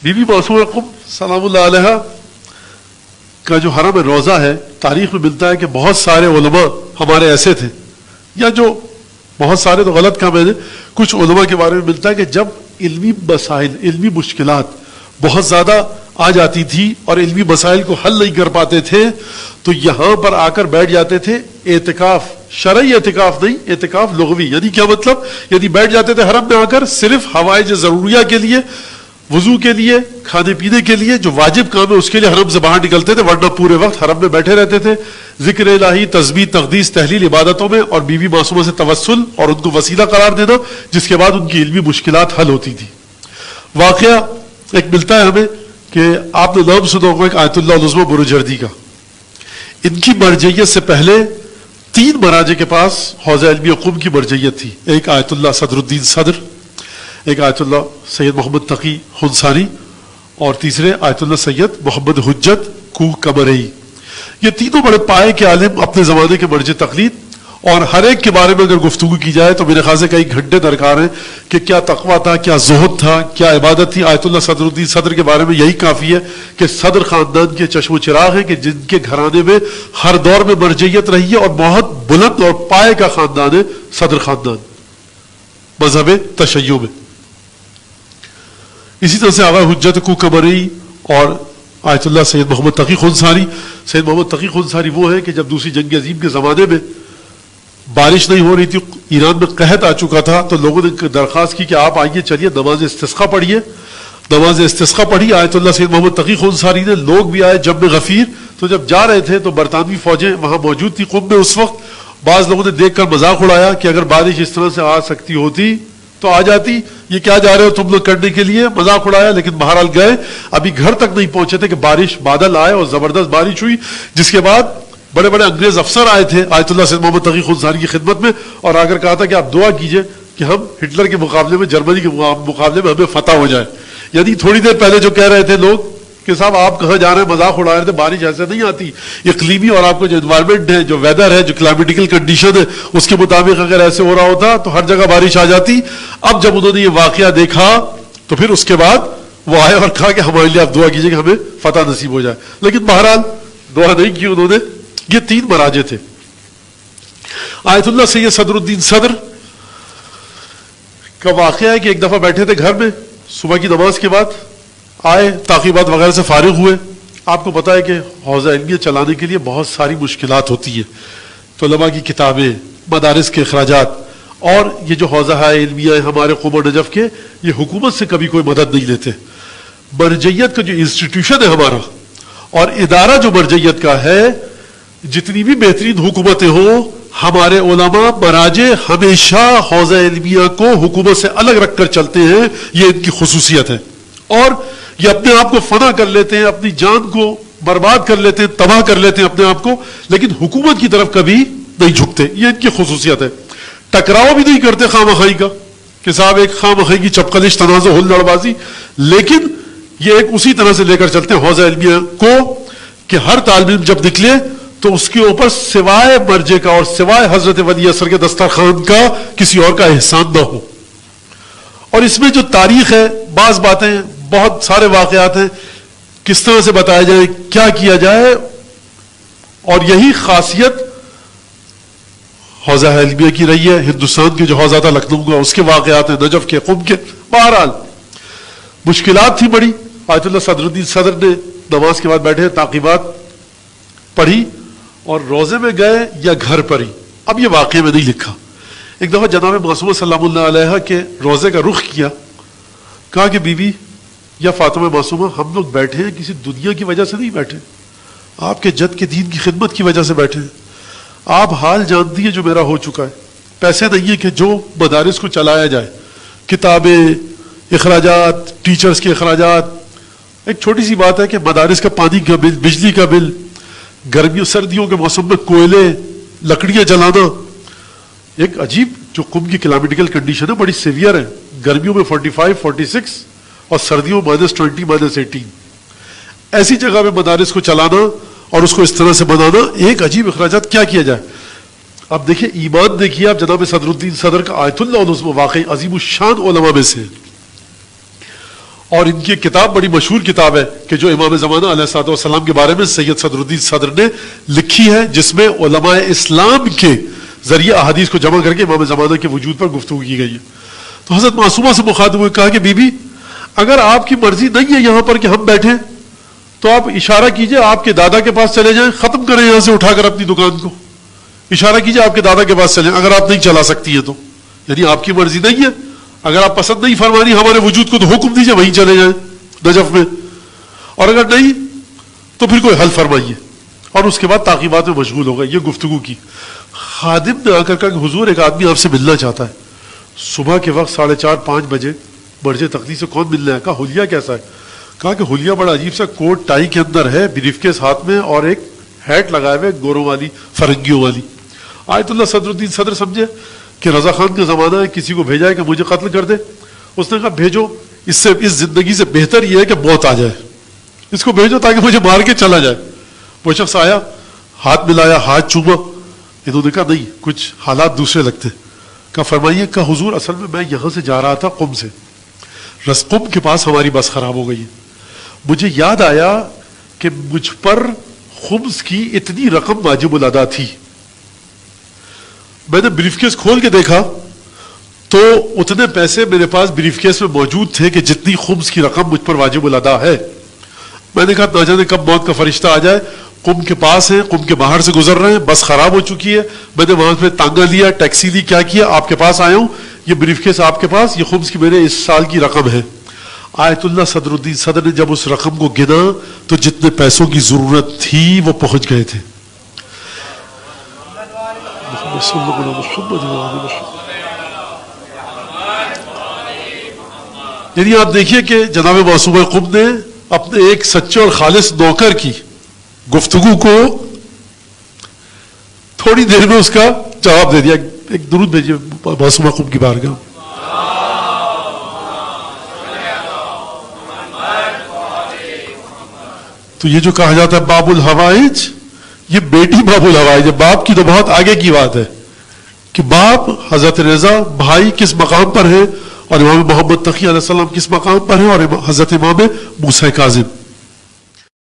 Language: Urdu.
بی بی معصومہ قم سلام اللہ علیہ کا جو حرم روضہ ہے، تاریخ میں ملتا ہے کہ بہت سارے علماء ہمارے ایسے تھے، یا جو بہت سارے تو غلط کہا میں نے، کچھ علماء کے بارے میں ملتا ہے کہ جب علمی مسائل، علمی مشکلات بہت زیادہ آ جاتی تھی اور علمی مسائل کو حل نہیں کر پاتے تھے تو یہاں پر آ کر بیٹھ جاتے تھے اعتکاف، شرعی اعتکاف نہیں، اعتکاف لغوی، یعنی کیا مطلب، یعنی بیٹھ جاتے تھے حرم میں آ کر صرف حوائج ضروریہ کے لیے، وضو کے لیے، کھانے پینے کے لیے، جو واجب کام ہے اس کے لیے حرم سے باہر نکلتے تھے، ورنہ پورے وقت حرم میں بیٹھے رہتے تھے، ذکر الہی، تسبیح، تقدیس، تحلیل، عبادتوں میں، اور بی بی معصومہ سے توسل اور ان کو وسیلہ قرار دینا، جس کے بعد ان کی علمی مشکلات حل ہوتی تھی۔ واقعہ ایک ملتا ہے ہمیں کہ آپ نے نام سنا ہوگا ایک آیت اللہ العظمہ بروجردی کا، ان کی مرجعیت سے پہلے 3 مراجع کے پاس حوزہ علمی قم کی مرجعیت تھی، ایک آیت اللہ صدر الدین صدر، ایک آیت اللہ سید محمد تقی خنساری، اور تیسرے آیت اللہ سید محمد حجت کوہ قمرئی۔ یہ تینوں بڑے پائے کے عالم، اپنے زمانے کے مرجع تقلید، اور ہر ایک کے بارے میں اگر گفتگو کی جائے تو میرے خیال سے کئی گھنٹے درکار ہیں کہ کیا تقویٰ تھا، کیا زہد تھا، کیا عبادت تھی۔ آیت اللہ صدر الدین صدر کے بارے میں یہی کافی ہے کہ صدر خاندان کے چشم و چراغ ہیں، کہ جن کے گھرانے میں ہر دور میں مرجعیت رہی ہے اور بہت بلند اور پائے کا خاندان ہے صدر خاندان مذہب تشیع میں۔ اسی طرح سے آغا حجت کوہ قمرئی اور آیت اللہ سید محمد تقی خنساری۔ سید محمد تقی خنساری وہ ہے کہ جب دوسری جنگ عظیم کے زمانے میں بارش نہیں ہو رہی تھی، ایران میں قحط آ چکا تھا، تو لوگوں نے درخواست کی کہ آپ آئیے، چلیے نماز استسقاء پڑھیے۔ نماز استسقاء پڑھی آیت اللہ سید محمد تقی خنساری نے، لوگ بھی آئے جب میں غفیر، تو جب جا رہے تھے تو برطانوی فوجیں وہاں موجود تھی قم میں اس وقت۔ بعض لوگوں نے دیکھ کر مذاق اڑایا کہ اگر بارش اس طرح سے آ سکتی ہوتی تو آ جاتی، یہ کیا جا رہے ہو تم لوگ کرنے کے لیے، مذاق اڑایا، لیکن بہرحال گئے۔ ابھی گھر تک نہیں پہنچے تھے کہ بارش، بادل آئے اور زبردست بارش ہوئی، جس کے بعد بڑے بڑے انگریز افسر آئے تھے آیت اللہ سید محمد تقی خنساری کی خدمت میں، اور آ کر کہا تھا کہ آپ دعا کیجئے کہ ہم ہٹلر کے مقابلے میں، جرمنی کے مقابلے میں ہمیں فتح ہو جائے۔ یعنی تھوڑی دیر پہلے جو کہہ رہے تھے لوگ کہ صاحب آپ کہاں جا رہے ہیں، مذاق اڑا رہے تھے، بارش ایسے نہیں آتی، اقلیمی اور آپ کو جو انوائرمنٹ ہے، جو ویدر ہے، جو کلائمیٹیکل کنڈیشن ہے، اس کے مطابق اگر ایسے ہو رہا ہوتا تو ہر جگہ بارش آ جاتی۔ اب جب انہوں نے یہ واقعہ دیکھا تو پھر اس کے بعد وہ آئے اور کہا کہ ہمارے لیے آپ دعا کیجئے کہ ہمیں فتح نصیب ہو جائے، لیکن بہرحال دعا نہیں کی انہوں نے۔ یہ 3 مراجع تھے۔ آیت اللہ سید صدر الدین صدر کا واقعہ ہے کہ ایک دفعہ بیٹھے تھے گھر میں، صبح کی نماز کے بعد آئے، تعقیبات وغیرہ سے فارغ ہوئے۔ آپ کو پتا ہے کہ حوزہ علمیہ چلانے کے لیے بہت ساری مشکلات ہوتی ہیں، طلباء کی کتابیں، مدارس کے اخراجات، اور یہ جو حوزہ ہے علمیہ ہے ہمارے قم و نجف کے، یہ حکومت سے کبھی کوئی مدد نہیں لیتے۔ مرجعیت کا جو انسٹیٹیوشن ہے ہمارا اور ادارہ جو مرجعیت کا ہے، جتنی بھی بہترین حکومتیں ہوں، ہمارے علماء مراجع ہمیشہ حوزہ علمیہ کو حکومت سے الگ رکھ کر چلتے ہیں، یہ ان کی خصوصیت ہے، اور یہ اپنے آپ کو فنا کر لیتے ہیں، اپنی جان کو برباد کر لیتے ہیں، تباہ کر لیتے ہیں اپنے آپ کو، لیکن حکومت کی طرف کبھی نہیں جھکتے، یہ ان کی خصوصیت ہے۔ ٹکراؤ بھی نہیں کرتے خواہ مخواہی کا کہ صاحب ایک خواہ مخواہی کی چپقلش، تنازع، ہلڑ بازی، لیکن یہ ایک اسی طرح سے لے کر چلتے ہیں حوزہ علمیہ کو کہ ہر طالب علم جب نکلے تو اس کے اوپر سوائے مرجع کا اور سوائے حضرت ولی اثر کے دسترخوان کا کسی اور کا احسان نہ ہو۔ اور اس میں جو تاریخ ہے، بعض باتیں، بہت سارے واقعات ہیں، کس طرح سے بتایا جائے، کیا کیا جائے، اور یہی خاصیت حوزہ علمیہ کی رہی ہے۔ ہندوستان کے جو حوزہ تھا لکھنؤ کا، اس کے واقعات ہیں، نجف کے، قم کے، بہرحال مشکلات تھی بڑی۔ آیت اللہ صدر الدین صدر نے نماز کے بعد بیٹھے، تعقیبات پڑھی اور روزے میں گئے یا گھر پر ہی، اب یہ واقعے میں نہیں لکھا۔ ایک دفعہ جناب معصومہ سلام اللہ علیہ کے روزے کا رخ کیا، کہا کہ بی بی یا فاطمہ معصومہ، ہم لوگ بیٹھے ہیں کسی دنیا کی وجہ سے نہیں بیٹھے، آپ کے جد کے دین کی خدمت کی وجہ سے بیٹھے ہیں۔ آپ حال جانتی ہیں جو میرا ہو چکا ہے، پیسے نہیں ہے کہ جو مدارس کو چلایا جائے، کتابیں، اخراجات، ٹیچرز کے اخراجات۔ ایک چھوٹی سی بات ہے کہ مدارس کا پانی کا بل، بجلی کا بل، گرمیوں سردیوں کے موسم میں کوئلے، لکڑیاں جلانا، ایک عجیب جو قم کی کلائمیٹیکل کنڈیشن ہے بڑی سیویئر ہے، گرمیوں میں 45، 46 اور سردیوں -20، -18۔ ایسی جگہ میں مدارس کو چلانا اور اس کو اس طرح سے بنانا، ایک عجیب اخراجات، کیا کیا جائے۔ اب دیکھیں ایمان دیکھیے آپ جناب صدر الدین صدر کا، آیت اللہ العظمہ واقعی عظیم الشان علماء میں سے، اور ان کی کتاب بڑی مشہور کتاب ہے کہ جو امام زمانہ علیہ الصلوۃ والسلام کے بارے میں سید صدر الدین صدر نے لکھی ہے، جس میں علماء اسلام کے ذریعے احادیث کو جمع کر کے امام زمانہ کے وجود پر گفتگو کی گئی ہے۔ تو حضرت معصومہ سے مخاطب ہوئے کہا کہ بی بی اگر آپ کی مرضی نہیں ہے یہاں پر کہ ہم بیٹھیں تو آپ اشارہ کیجئے، آپ کے دادا کے پاس چلے جائیں، ختم کریں یہاں سے اٹھا کر اپنی دکان کو، اشارہ کیجئے آپ کے دادا کے پاس چلیں اگر آپ نہیں چلا سکتی ہیں تو، یعنی آپ کی مرضی نہیں ہے، اگر آپ پسند نہیں فرمانی ہمارے وجود کو تو حکم دیجئے وہیں چلے جائیں نجف میں، اور اگر نہیں تو پھر کوئی حل فرمائیے۔ اور اس کے بعد تعقیبات میں مشغول ہو گئے، یہ گفتگو کی۔ خادم نے آ کر کہا کہ حضور ایک آدمی آپ سے ملنا چاہتا ہے۔ صبح کے وقت 4:30-5 بجے برج تقدیس سے کون ملنے آیا؟ کہا حلیہ کیسا ہے؟ کہا کہ حلیہ بڑا عجیب سا کوٹ ٹائی کے اندر ہے، بریف کیس ہاتھ میں اور ایک ہیٹ لگائے ہوئے گوروں والی فرنگیوں والی۔ آیت اللہ صدر الدین صدر سمجھے کہ رضا خان کا زمانہ ہے، کسی کو بھیجا ہے کہ مجھے قتل کر دے۔ اس نے کہا بھیجو، اس زندگی سے بہتر یہ ہے کہ موت آ جائے، اس کو بھیجو تاکہ مجھے مار کے چلا جائے۔ وہ شخص آیا، ہاتھ ملایا، ہاتھ چوما۔ انہوں نے کہا نہیں، کچھ حالات دوسرے لگتے۔ کہا فرمائیے؟ کہا حضور اصل میں یہاں سے جا رہا تھا قم سے، قم کے پاس ہماری بس خراب ہو گئی ہے، مجھے یاد آیا کہ مجھ پر خمس کی اتنی رقم واجب الادا تھی۔ میں نے بریف کیس کھول کے دیکھا تو اتنے پیسے میرے پاس بریف کیس میں موجود تھے کہ جتنی خمس کی رقم مجھ پر واجب الادا ہے۔ میں نے کہا نہ جانے کب موت کا فرشتہ آ جائے، قم کے پاس ہیں، قم کے باہر سے گزر رہے ہیں، بس خراب ہو چکی ہے، میں نے وہاں پہ تانگا لیا، ٹیکسی لی، کیا کیا، آپ کے پاس آیا ہوں، یہ بریف کیس آپ کے پاس، یہ خمس کی میرے اس سال کی رقم ہے۔ آیت اللہ صدر الدین صدر نے جب اس رقم کو گنا تو جتنے پیسوں کی ضرورت تھی وہ پہنچ گئے تھے۔ یعنی آپ دیکھیے کہ جناب معصومہ قم نے اپنے ایک سچے اور خالص نوکر کی گفتگو کو تھوڑی دیر میں اس کا جواب دے دیا۔ ایک درود بھیجیے معصومہ قم کی بارگاہ۔ تو یہ جو کہا جاتا ہے باب الحوائج، یہ بیٹی باب الحوائج ہے، باپ کی تو بہت آگے کی بات ہے کہ باپ حضرت رضا بھائی کس مقام پر ہے، اور امام محمد تقی علیہ السلام کس مقام پر ہے، اور حضرت امام موسیٰ کاظم۔